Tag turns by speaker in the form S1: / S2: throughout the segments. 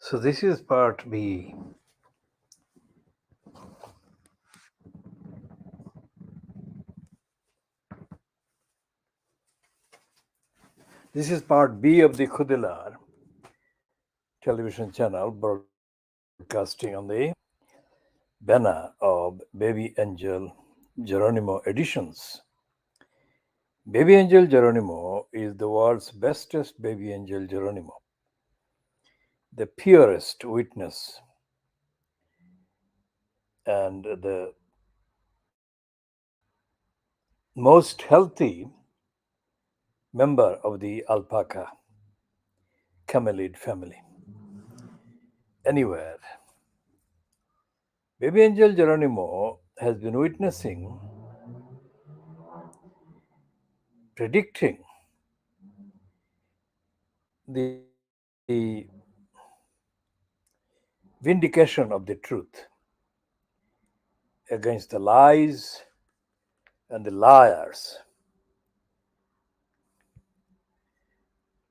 S1: So this is part B. This is part B of the Khoodeelaar television channel broadcasting on the banner of Baby Angel Geronimo editions. Baby Angel Geronimo is the world's bestest baby angel Geronimo, the purest witness and the most healthy member of the alpaca camelid family anywhere. Baby angel Geronimo has been witnessing, predicting the vindication of the truth against the lies and the liars.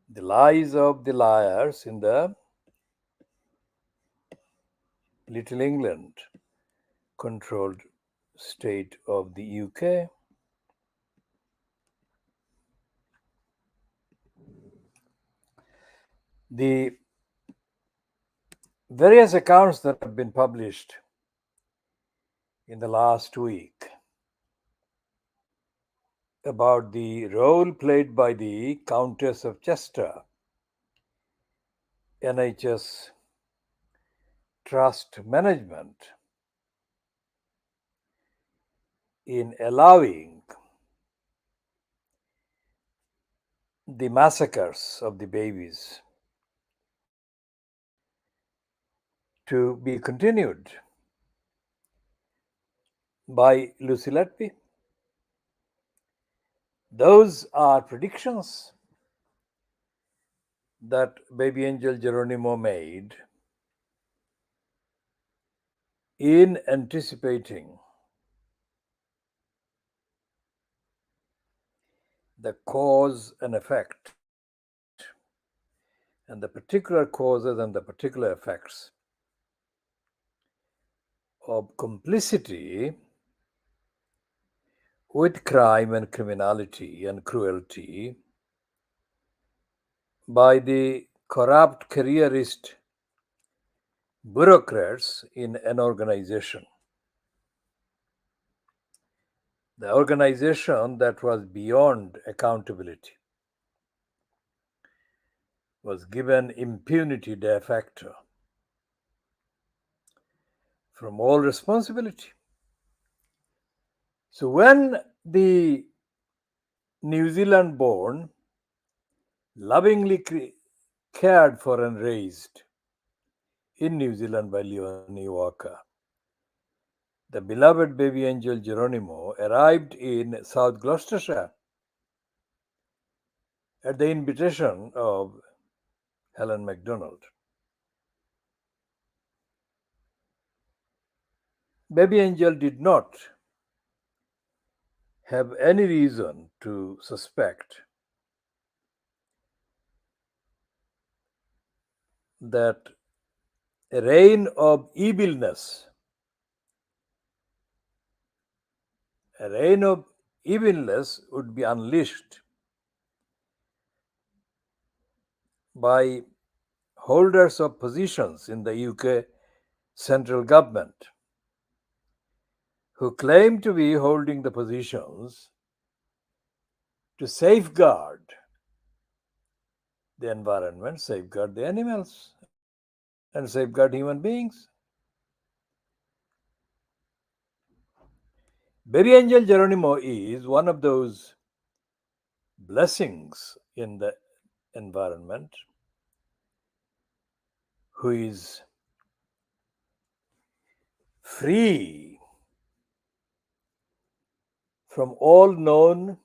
S1: The lies of the liars in the Little England controlled state of the UK. The various accounts that have been published in the last week about the role played by the Countess of Chester, NHS trust management, in allowing the massacres of the babies to be continued by Lucy Letby. Those are predictions that baby angel Geronimo made in anticipating the cause and effect and the particular causes and the particular effects of complicity with crime and criminality and cruelty by the corrupt careerist bureaucrats in an organization. The organization that was beyond accountability was given impunity de facto from all responsibility. So when the New Zealand born, lovingly cared for and raised in New Zealand by Leonie Walker, the beloved baby angel Geronimo arrived in South Gloucestershire at the invitation of Helen Macdonald. Baby angel did not have any reason to suspect that a reign of evilness, would be unleashed by holders of positions in the UK central government who claim to be holding the positions to safeguard the environment, safeguard the animals, and safeguard human beings. Baby angel Geronimo is one of those blessings in the environment who is free from all known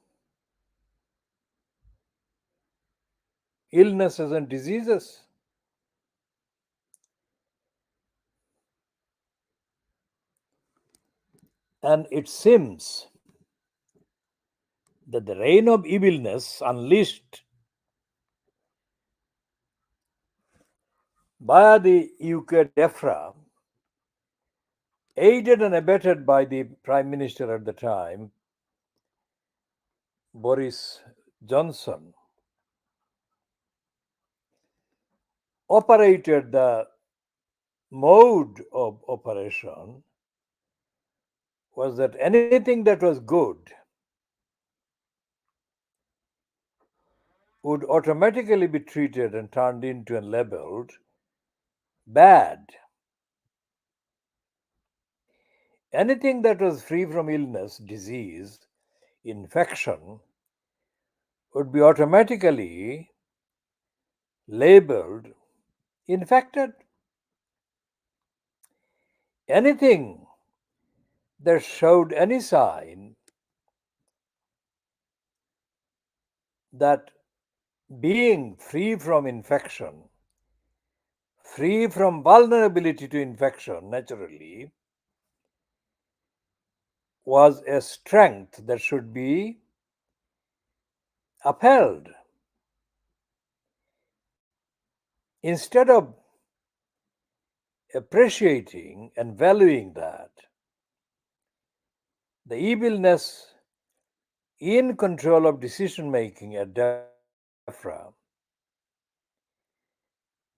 S1: illnesses and diseases. And it seems that the reign of evilness unleashed via the UK DEFRA, aided and abetted by the Prime Minister at the time, Boris Johnson, operated the mode of operation was that anything that was good would automatically be treated and turned into and labeled bad. Anything that was free from illness, disease, infection would be automatically labeled infected. Anything that showed any sign that being free from infection, free from vulnerability to infection naturally, was a strength that should be upheld. Instead of appreciating and valuing that, the evilness in control of decision making at DEFRA,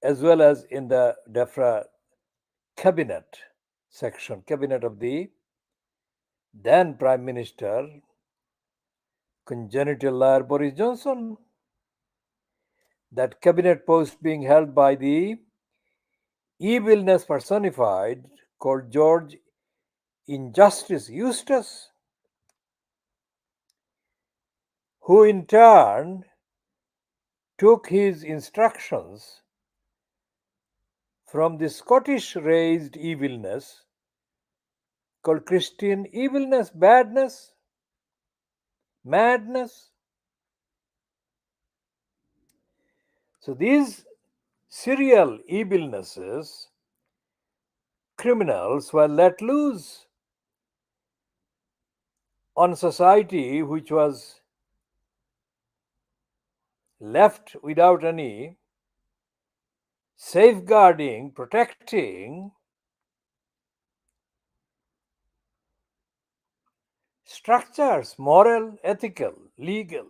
S1: as well as in the DEFRA cabinet section, cabinet of the then Prime Minister, congenital liar Boris Johnson, that cabinet post being held by the evilness personified called George Injustice Eustace, who in turn took his instructions from the Scottish raised evilness called Christian evilness, badness, madness. So these serial evilnesses, criminals were let loose on society which was left without any safeguarding, protecting structures, moral, ethical, legal,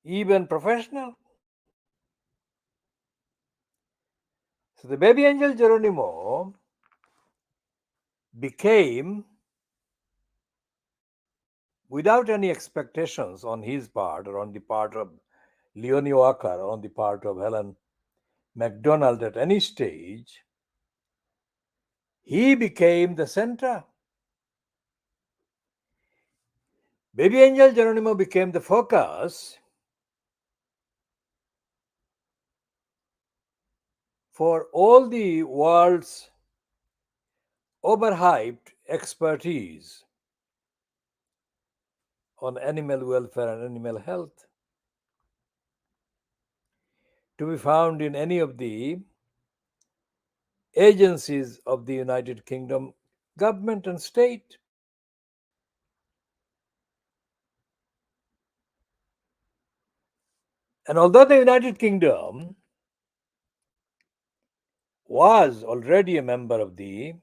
S1: even professional. So the baby angel Geronimo became, without any expectations on his part or on the part of Leonie Walker or on the part of Helen Macdonald at any stage, he became the center. Baby angel Geronimo became the focus for all the world's overhyped expertise on animal welfare and animal health, to be found in any of the agencies of the United Kingdom government and state. And although the United Kingdom was already a member of the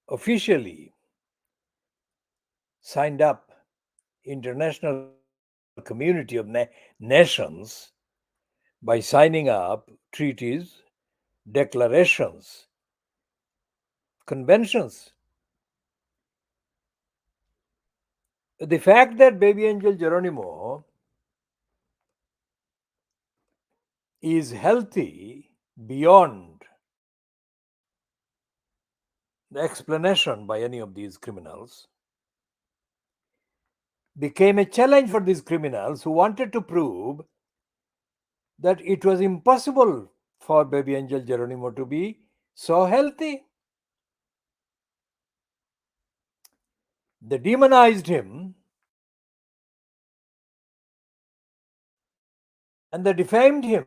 S1: officially signed up international community of nations by signing up treaties, declarations, conventions, the fact that baby angel Geronimo is healthy beyond the explanation by any of these criminals became a challenge for these criminals who wanted to prove that it was impossible for baby angel Geronimo to be so healthy. They demonized him and they defamed him.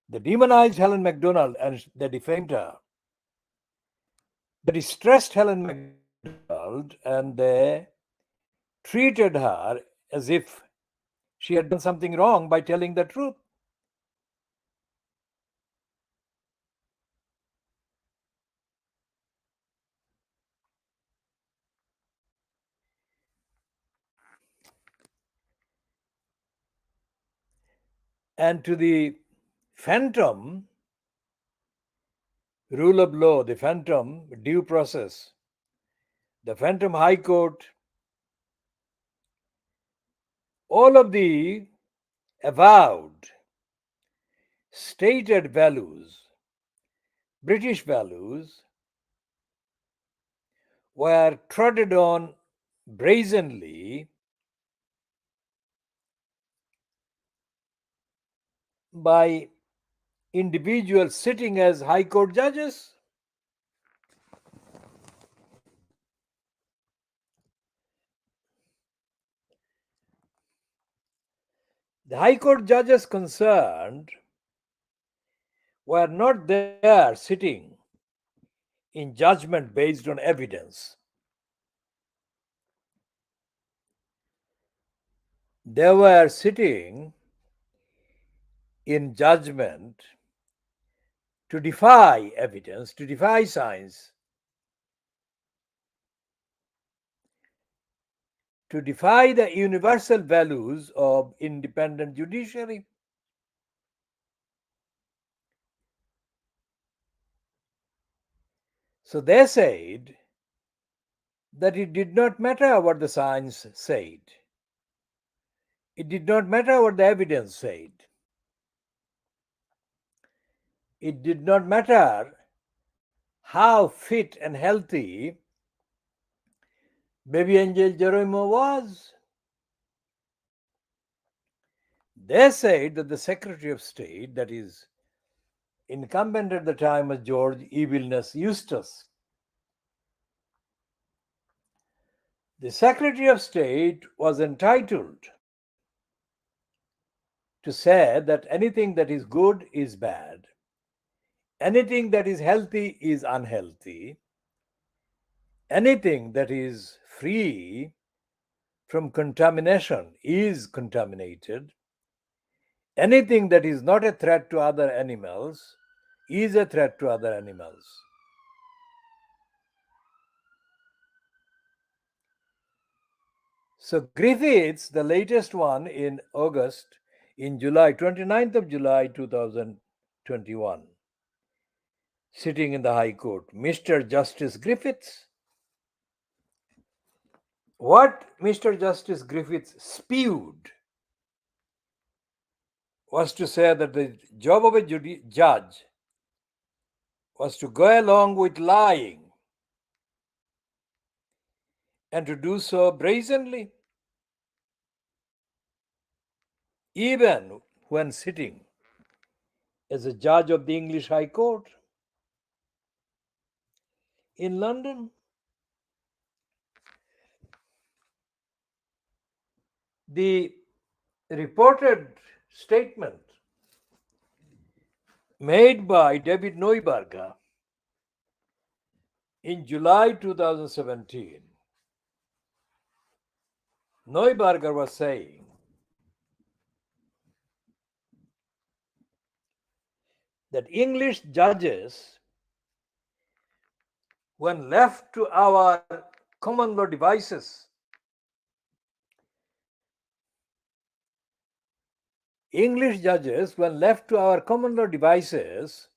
S1: They demonized Helen Macdonald and they defamed her. They distressed Helen Macdonald and they treated her as if she had done something wrong by telling the truth. And to the phantom rule of law, the phantom due process, the phantom high court, all of the avowed, stated values, British values, were trodden on brazenly by individuals sitting as high court judges. The high court judges concerned were not there sitting in judgment based on evidence. They were sitting in judgment to defy evidence, to defy science, to defy the universal values of independent judiciary. So they said that it did not matter what the science said. It did not matter what the evidence said. It did not matter how fit and healthy baby angel Geronimo was. They said that the Secretary of State, that is, incumbent at the time was George Evilness Eustace. The Secretary of State was entitled to say that anything that is good is bad, anything that is healthy is unhealthy, anything that is free from contamination is contaminated, anything that is not a threat to other animals is a threat to other animals. So Griffiths, the latest one in August, in July, 29th of July 2021, sitting in the High Court, Mr. Justice Griffiths. What Mr. Justice Griffiths spewed was to say that the job of a judge was to go along with lying and to do so brazenly, even when sitting as a judge of the English High Court in London. The reported statement made by David Neuberger in July 2017, Neuberger was saying that English judges, when left to our common law devices, English judges, when left to our common law devices,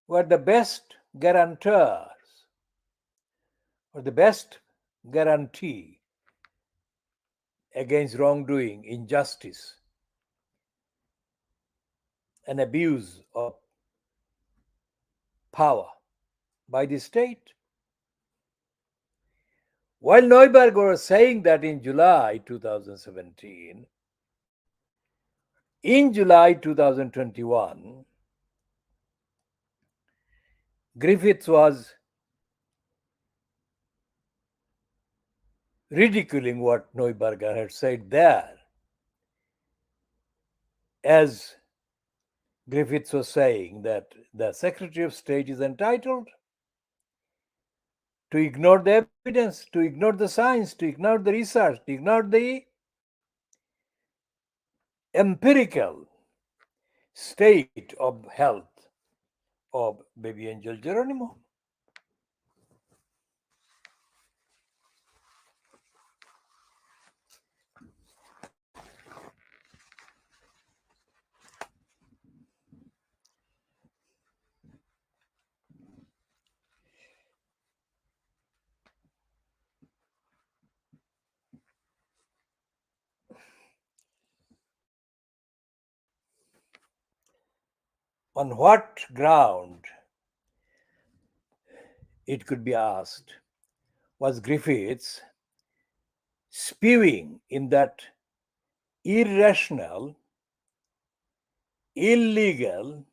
S1: were the best guarantors or the best guarantee against wrongdoing, injustice, and abuse of power by the state. While Neuberger was saying that in July 2017, in July 2021, Griffiths was ridiculing what Neuberger had said there, as Griffiths was saying that the Secretary of State is entitled to ignore the evidence, to ignore the science, to ignore the research, to ignore the empirical state of health of baby angel Geronimo. On what ground, it could be asked, was Griffiths spewing in that irrational, illegal,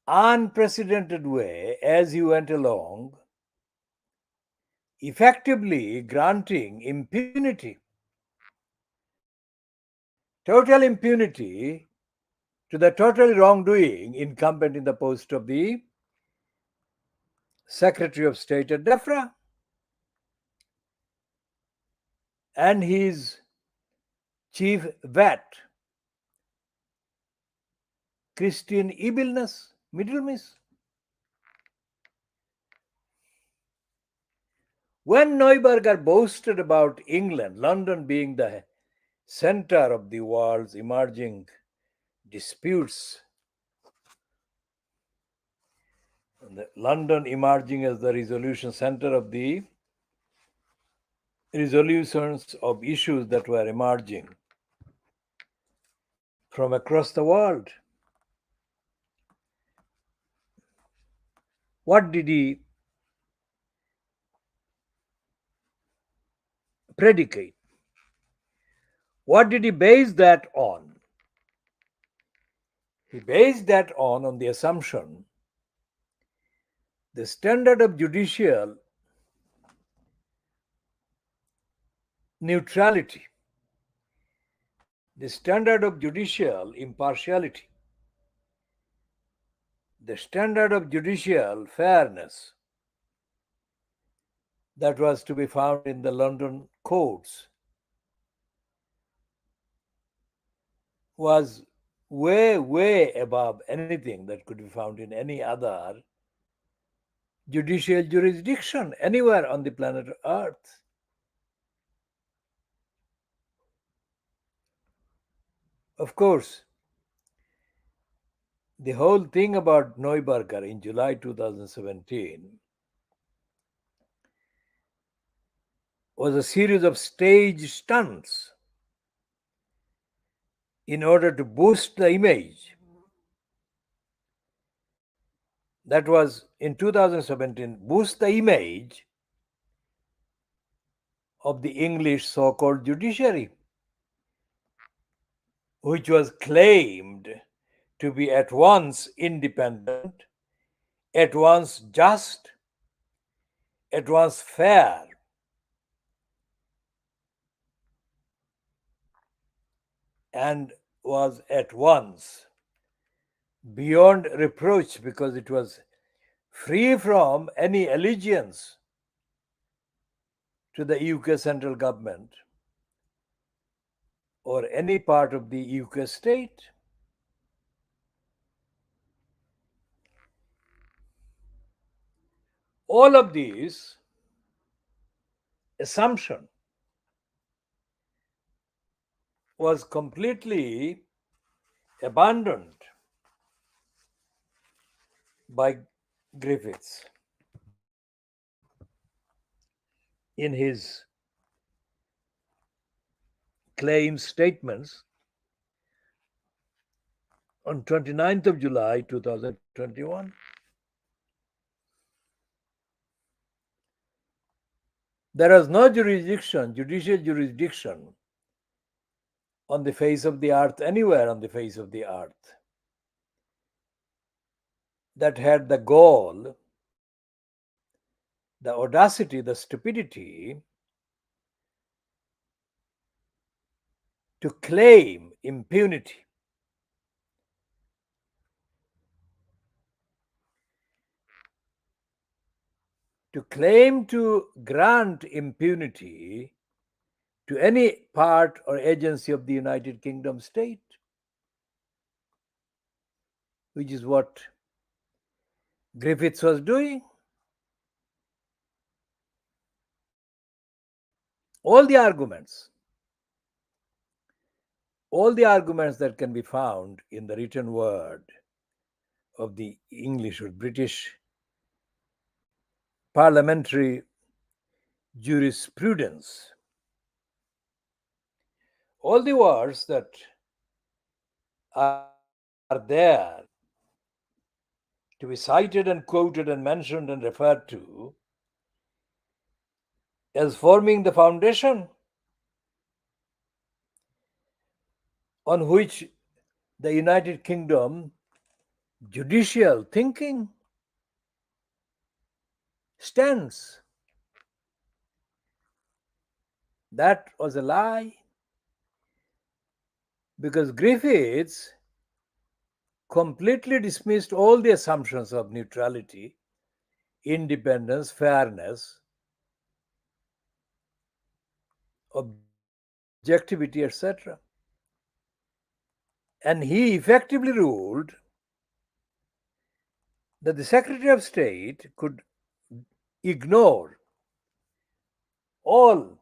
S1: unprecedented way as he went along, effectively granting impunity, total impunity to the total wrongdoing incumbent in the post of the Secretary of State at DEFRA and his chief vet, Christian Ebilness, Middle Miss. When Neuberger boasted about England, London being the center of the world's emerging disputes, London emerging as the resolution center of the resolutions of issues that were emerging from across the world, what did he predicate? What did he base that on? He based that on the assumption the standard of judicial neutrality, the standard of judicial impartiality, the standard of judicial fairness that was to be found in the London courts was way, way above anything that could be found in any other judicial jurisdiction anywhere on the planet Earth. Of course, the whole thing about Neuberger in July 2017 was a series of stage stunts in order to boost the image. That was in 2017, boost the image of the English so-called judiciary, which was claimed to be at once independent, at once just, at once fair, and was at once beyond reproach because it was free from any allegiance to the UK central government or any part of the UK state. All of these assumption was completely abandoned by Griffiths in his claim statements on 29th of July 2021. There is no jurisdiction, judicial jurisdiction on the face of the earth, anywhere on the face of the earth, that had the gall, the audacity, the stupidity to claim impunity. to claim to grant impunity to any part or agency of the United Kingdom state, which is what Griffiths was doing. All the arguments, all the arguments that can be found in the written word of the English or British parliamentary jurisprudence, all the words that are there to be cited and quoted and mentioned and referred to as forming the foundation on which the United Kingdom judicial thinking stands. That was a lie, because Griffiths completely dismissed all the assumptions of neutrality, independence, fairness, objectivity, etc. And he effectively ruled that the Secretary of State could ignore all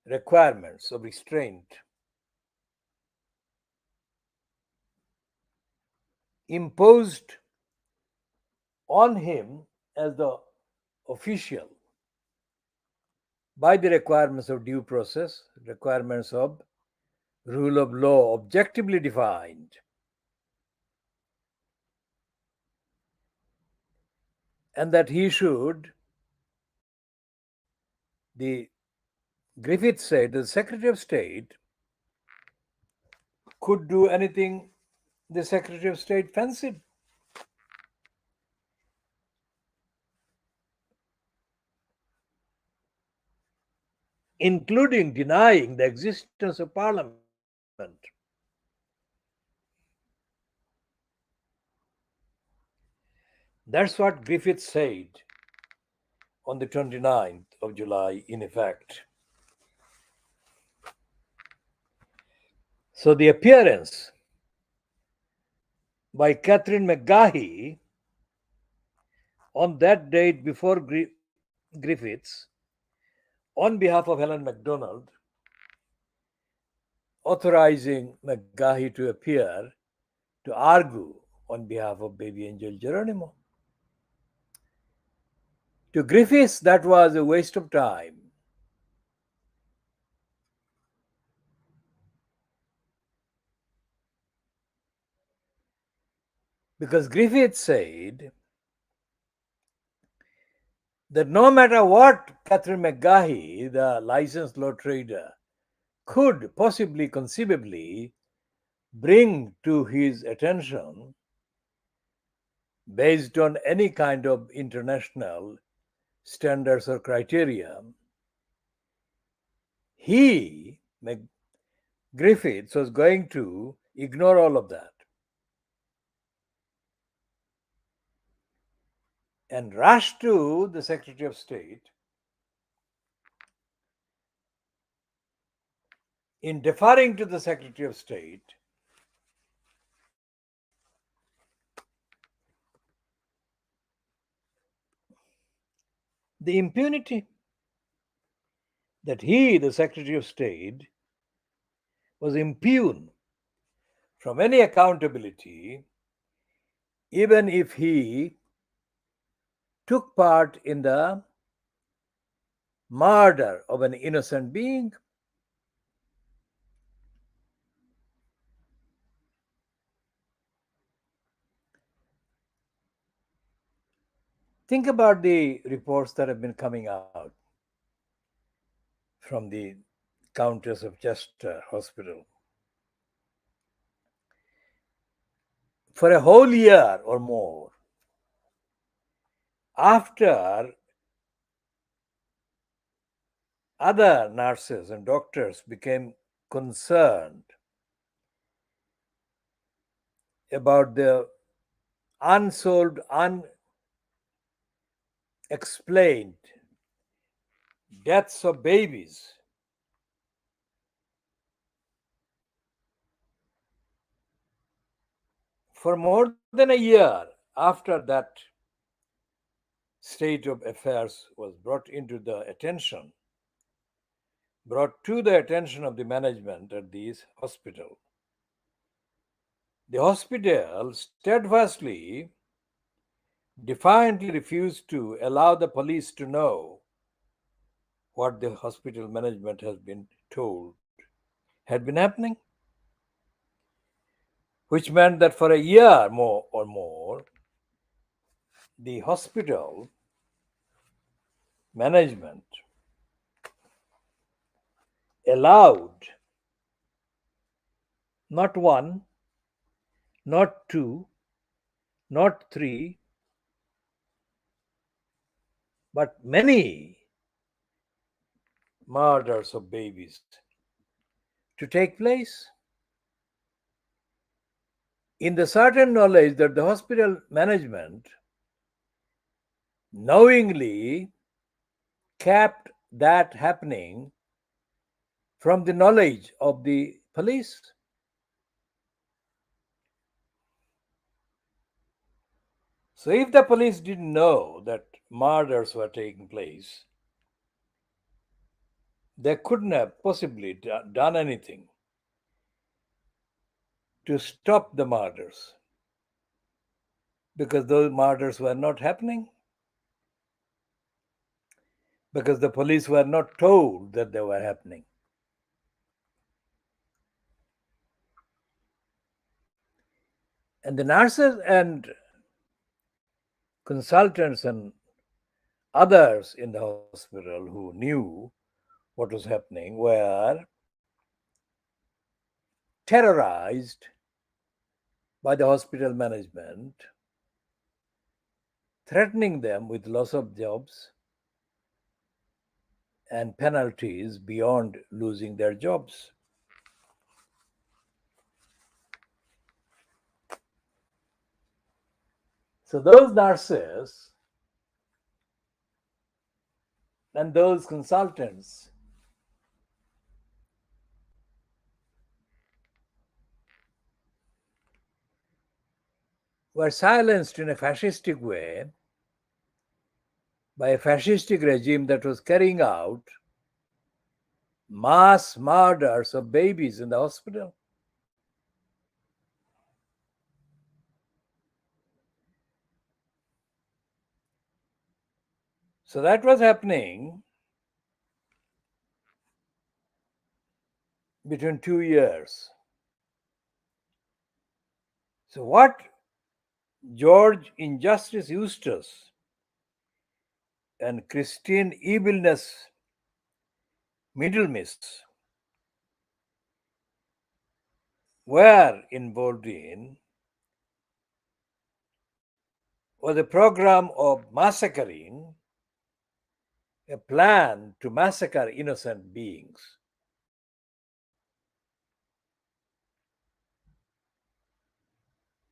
S1: requirements of restraint imposed on him as the official by the requirements of due process, requirements of rule of law objectively defined, and that he should, the Griffith said, the Secretary of State could do anything the Secretary of State fancied, including denying the existence of Parliament. That's what Griffith said on the 29th of July, in effect. So the appearance by Catherine McGahey on that date before Griffiths on behalf of Helen Macdonald, authorizing McGahey to appear to argue on behalf of baby angel Geronimo. To Griffiths, that was a waste of time. Because Griffiths said that no matter what Catherine McGahey, the licensed law trader, could possibly conceivably bring to his attention based on any kind of international standards or criteria, he, Griffiths, was going to ignore all of that and rush to the Secretary of State in deferring to the Secretary of State the impunity that he, the Secretary of State, was impugned from any accountability, even if he took part in the murder of an innocent being. Think about the reports that have been coming out from the Countess of Chester Hospital. For a whole year or more, after other nurses and doctors became concerned about the unsolved, explained deaths of babies for more than a year after that state of affairs was brought to the attention of the management at this hospital. The hospital steadfastly, defiantly refused to allow the police to know what the hospital management has been told had been happening, which meant that for a year more, the hospital management allowed not one, not two, not three, but many murders of babies to take place in the certain knowledge that the hospital management knowingly kept that happening from the knowledge of the police. So, if the police didn't know that murders were taking place, they couldn't have possibly done anything to stop the murders because those murders were not happening, because the police were not told that they were happening. And the nurses and consultants and others in the hospital who knew what was happening were terrorized by the hospital management, threatening them with loss of jobs and penalties beyond losing their jobs. So those nurses and those consultants were silenced in a fascistic way by a fascistic regime that was carrying out mass murders of babies in the hospital. So that was happening between 2 years. So what George Injustice Eustace and Christine Evilness Middlemiss were involved in was a program of massacring, a plan to massacre innocent beings.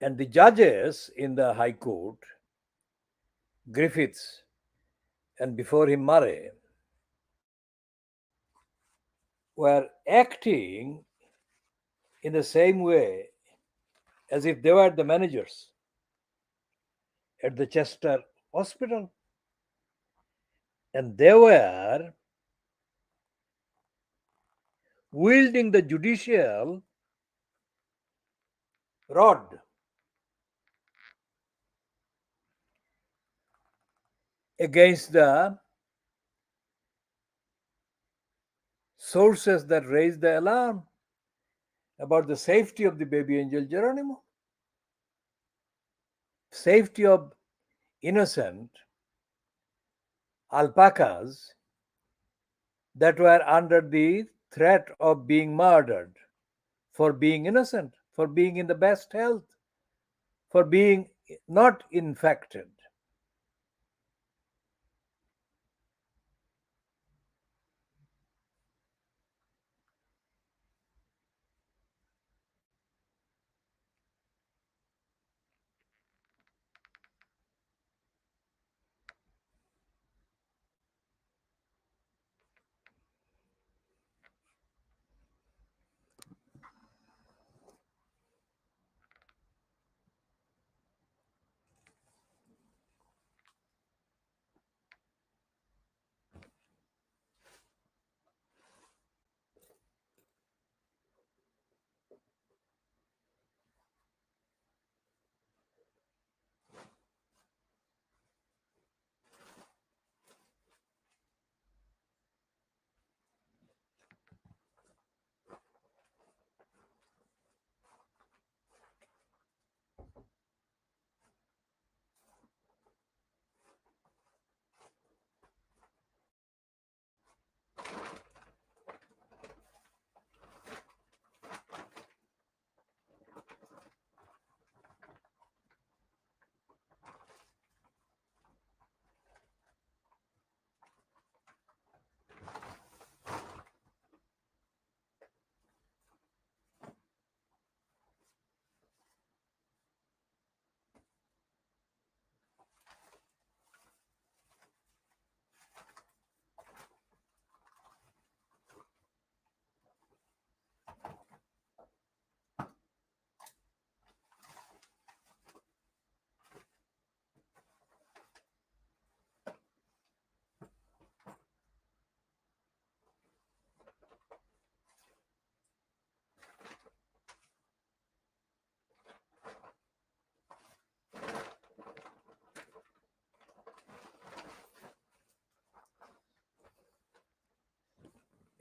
S1: And the judges in the High Court, Griffiths and before him Murray, were acting in the same way as if they were the managers at the Chester Hospital. And they were wielding the judicial rod against the sources that raised the alarm about the safety of the baby angel Geronimo, safety of innocent alpacas that were under the threat of being murdered for being innocent, for being in the best health, for being not infected.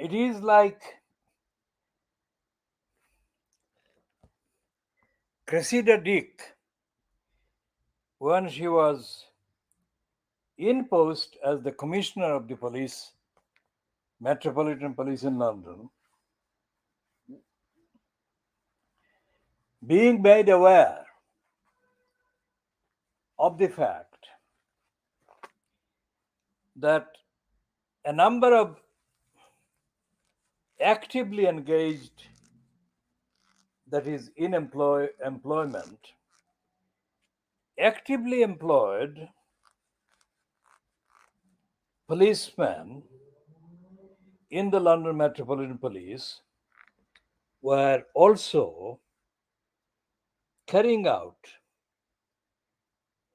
S1: It is like Cressida Dick when she was in post as the Commissioner of the Police, Metropolitan Police in London, being made aware of the fact that a number of actively engaged, that is, in employment, actively employed policemen in the London Metropolitan Police were also carrying out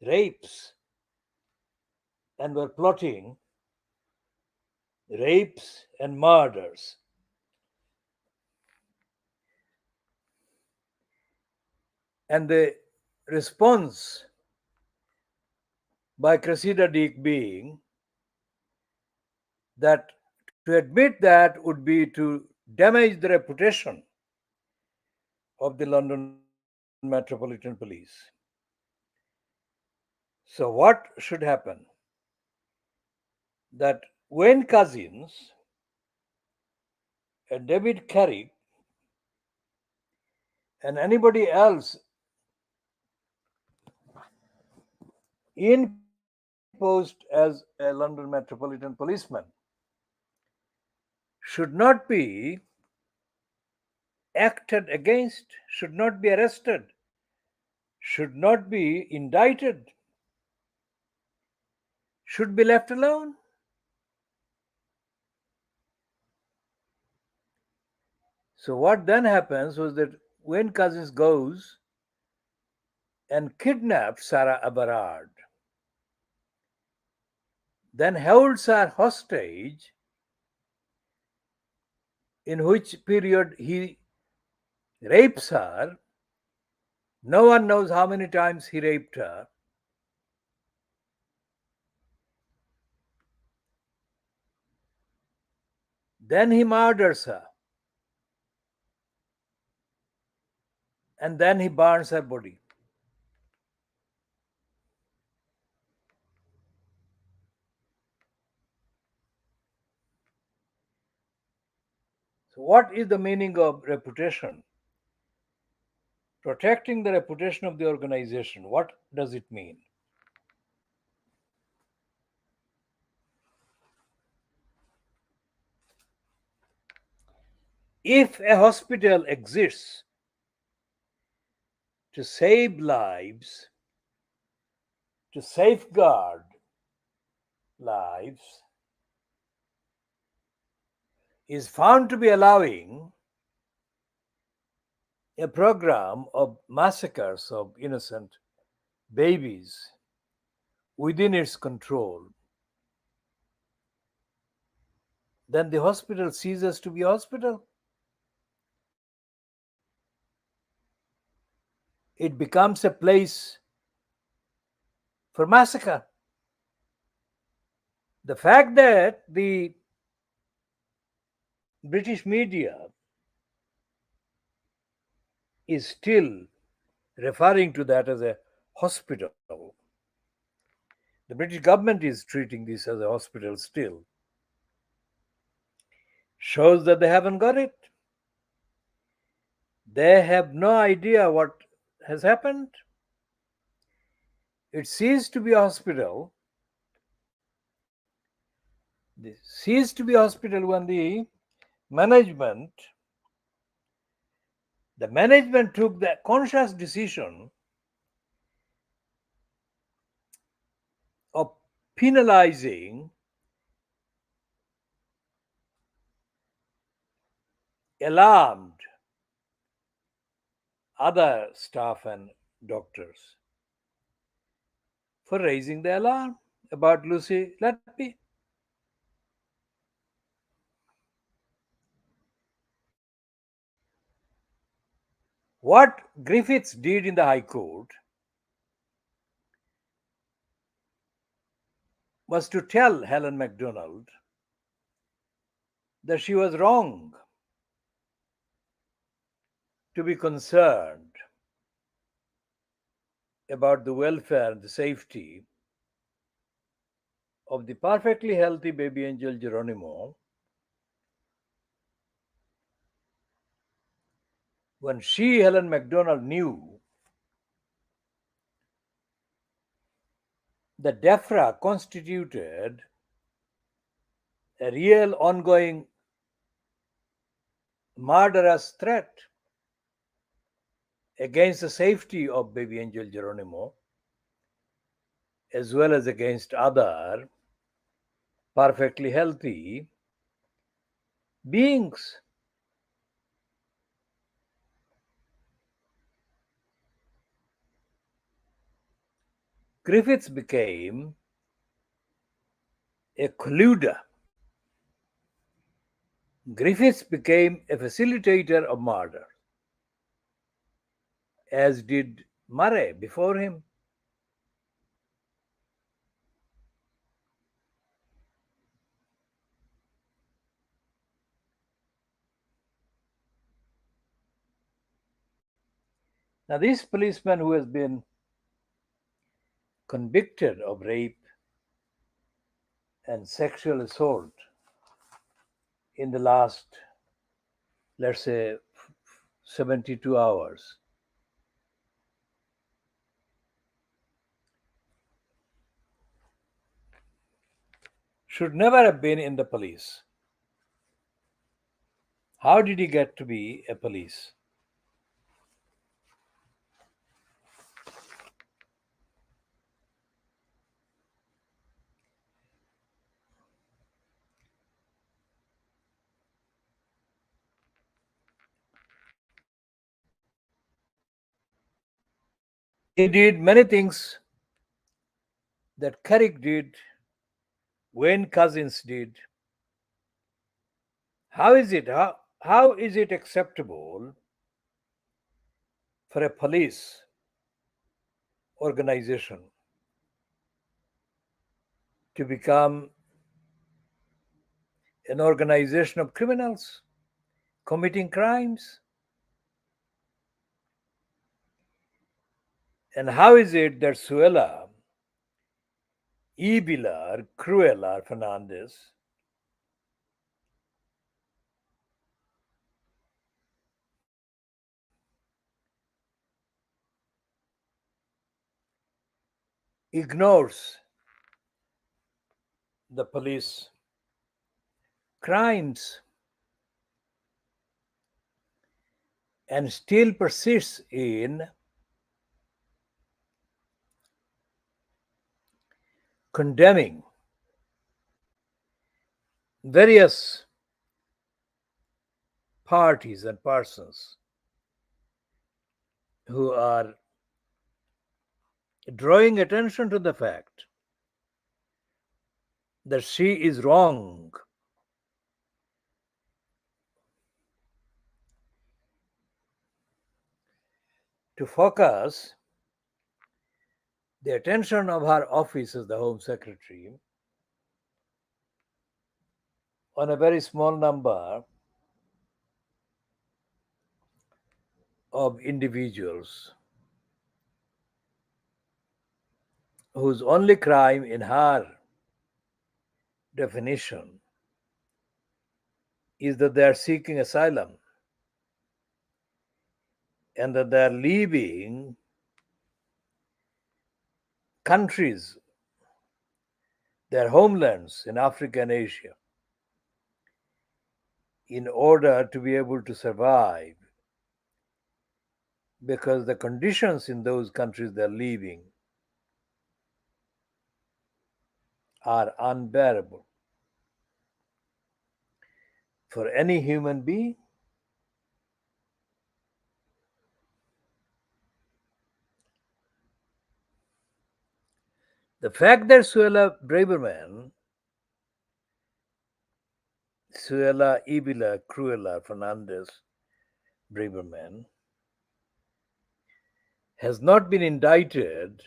S1: rapes and were plotting rapes and murders. And the response by Cressida Dick being that to admit that would be to damage the reputation of the London Metropolitan Police. So, what should happen? That Wayne Couzens and David Carrick and anybody else in post as a London Metropolitan policeman should not be acted against, should not be arrested, should not be indicted, should be left alone. So, what then happens was that Wayne Couzens goes and kidnaps Sarah Aberard, then holds her hostage, in which period he rapes her. No one knows how many times he raped her. Then he murders her. And then he burns her body. So, what is the meaning of reputation? Protecting the reputation of the organization. What does it mean? If a hospital exists to save lives, to safeguard lives, is found to be allowing a program of massacres of innocent babies within its control, then the hospital ceases to be a hospital. It becomes a place for massacre. The fact that the British media is still referring to that as a hospital, the British government is treating this as a hospital still, shows that they haven't got it. They have no idea what has happened. It ceased to be a hospital. It ceased to be a hospital when the management took the conscious decision of penalizing alarmed other staff and doctors for raising the alarm about Lucy Letby. What Griffiths did in the High Court was to tell Helen Macdonald that she was wrong to be concerned about the welfare and the safety of the perfectly healthy baby angel Geronimo when she, Helen Macdonald, knew that DEFRA constituted a real ongoing murderous threat against the safety of baby angel Geronimo as well as against other perfectly healthy beings. Griffiths became a colluder. Griffiths became a facilitator of murder, as did Murray before him. Now, this policeman who has been convicted of rape and sexual assault in the last, let's say, 72 hours should never have been in the police. How did he get to be a police? He did many things that Carrick did, Wayne Cousins did. How is it acceptable for a police organization to become an organization of criminals committing crimes? And how is it that Suella, Ibilar, Cruella Fernandez ignores the police crimes and still persists in condemning various parties and persons who are drawing attention to the fact that she is wrong to focus the attention of her office as the Home Secretary on a very small number of individuals whose only crime in her definition is that they are seeking asylum and that they are leaving countries, their homelands in Africa and Asia, in order to be able to survive because the conditions in those countries they're leaving are unbearable for any human being. The fact that Suella Ibila Cruella Fernandez Braverman, has not been indicted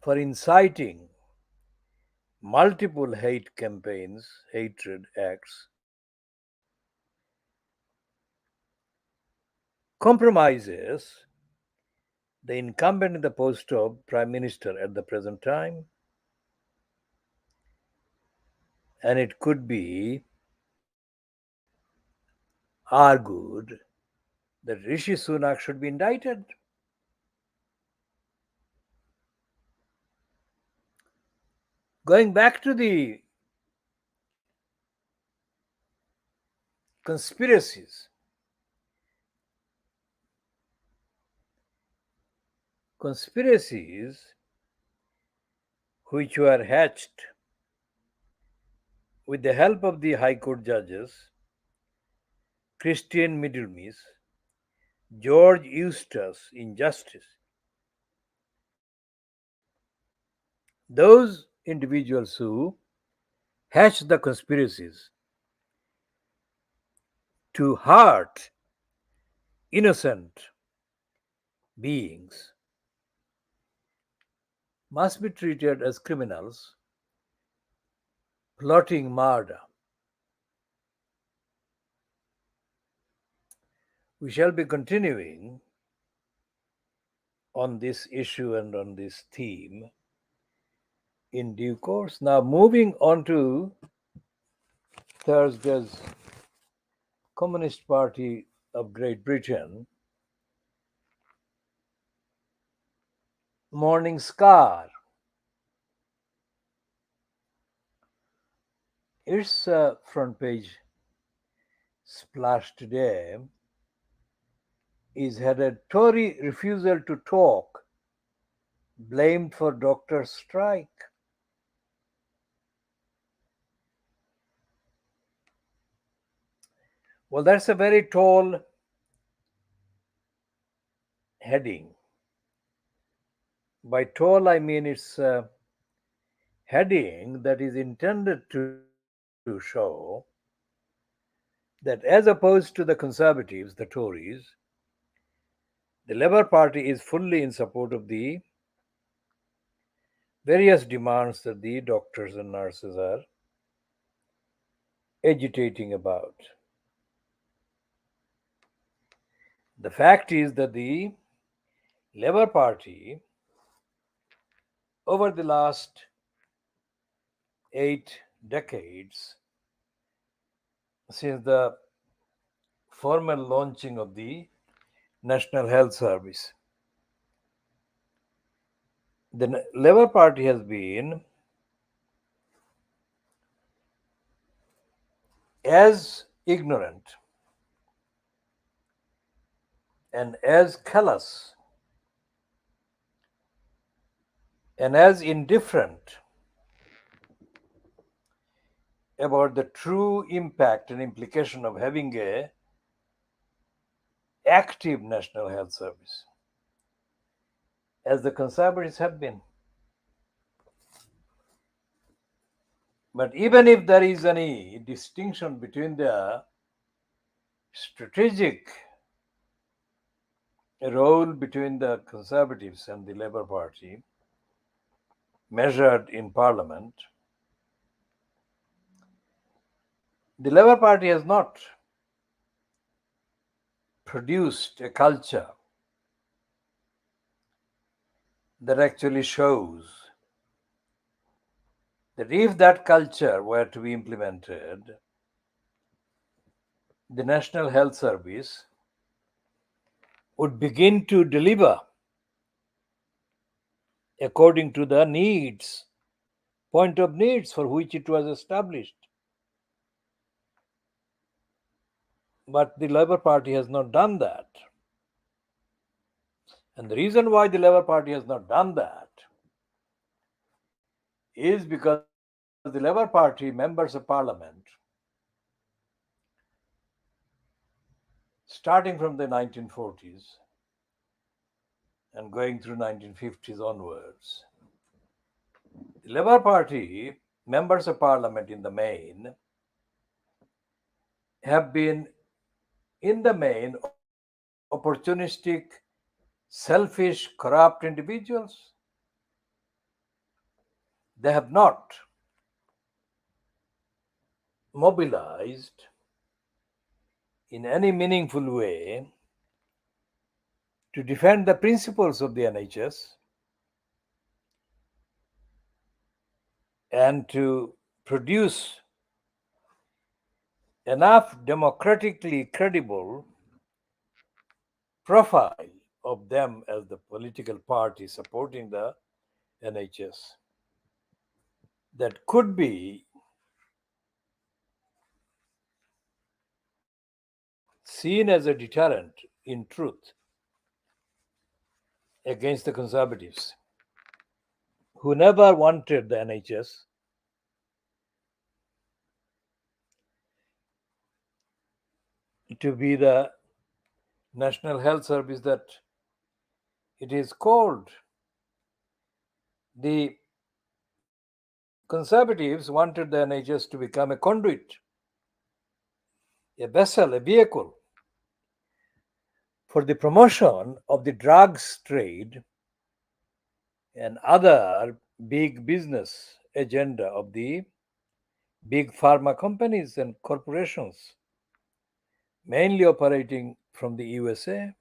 S1: for inciting multiple hate campaigns, hatred acts, compromises the incumbent in the post of Prime Minister at the present time, and it could be argued that Rishi Sunak should be indicted. Going back to the conspiracies, conspiracies which were hatched with the help of the High Court judges, Christian Middlemis, George Eustace in Justice, those individuals who hatched the conspiracies to hurt innocent beings must be treated as criminals plotting murder. We shall be continuing on this issue and on this theme in due course. Now, moving on to Thursday's Communist Party of Great Britain Morning Scar. Its front page splash today is headed Tory refusal to talk, blamed for doctor's strike. Well, that's a very tall heading. By tall, I mean it's a heading that is intended to show that as opposed to the Conservatives, the Tories, the Labour Party is fully in support of the various demands that the doctors and nurses are agitating about. The fact is that the Labour Party, over the last 8 decades, since the formal launching of the National Health Service, the Labour Party has been as ignorant and as callous and as indifferent about the true impact and implication of having a active National Health Service as the Conservatives have been. But even if there is any distinction between the strategic role between the Conservatives and the Labour Party measured in Parliament, the Labour Party has not produced a culture that actually shows that if that culture were to be implemented, the National Health Service would begin to deliver according to the needs, point of needs for which it was established. But the Labour Party has not done that. And the reason why the Labour Party has not done that is because the Labour Party members of Parliament, starting from the 1940s and going through 1950s onwards, the Labour Party members of Parliament in the main have been, in the main, opportunistic, selfish, corrupt individuals. They have not mobilized in any meaningful way to defend the principles of the NHS and to produce enough democratically credible profile of them as the political party supporting the NHS that could be seen as a deterrent in truth against the conservatives who never wanted the NHS to be the national health service that it is called. The conservatives wanted the NHS to become a conduit, a vessel, a vehicle for the promotion of the drugs trade and other big business agenda of the big pharma companies and corporations, mainly operating from the USA.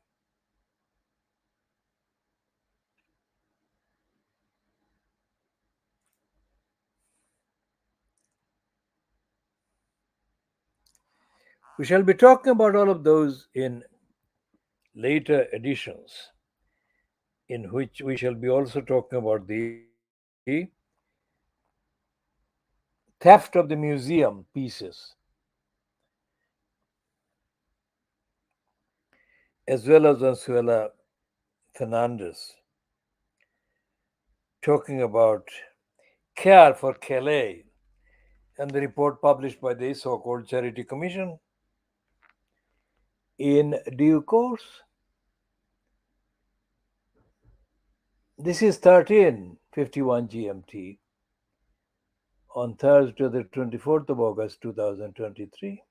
S1: We shall be talking about all of those in later editions, in which we shall be also talking about the theft of the museum pieces, as well as Venezuela Fernandez talking about care for Calais and the report published by the so called Charity Commission. In due course, this is 13:51 GMT on Thursday, the 24th of August 2023.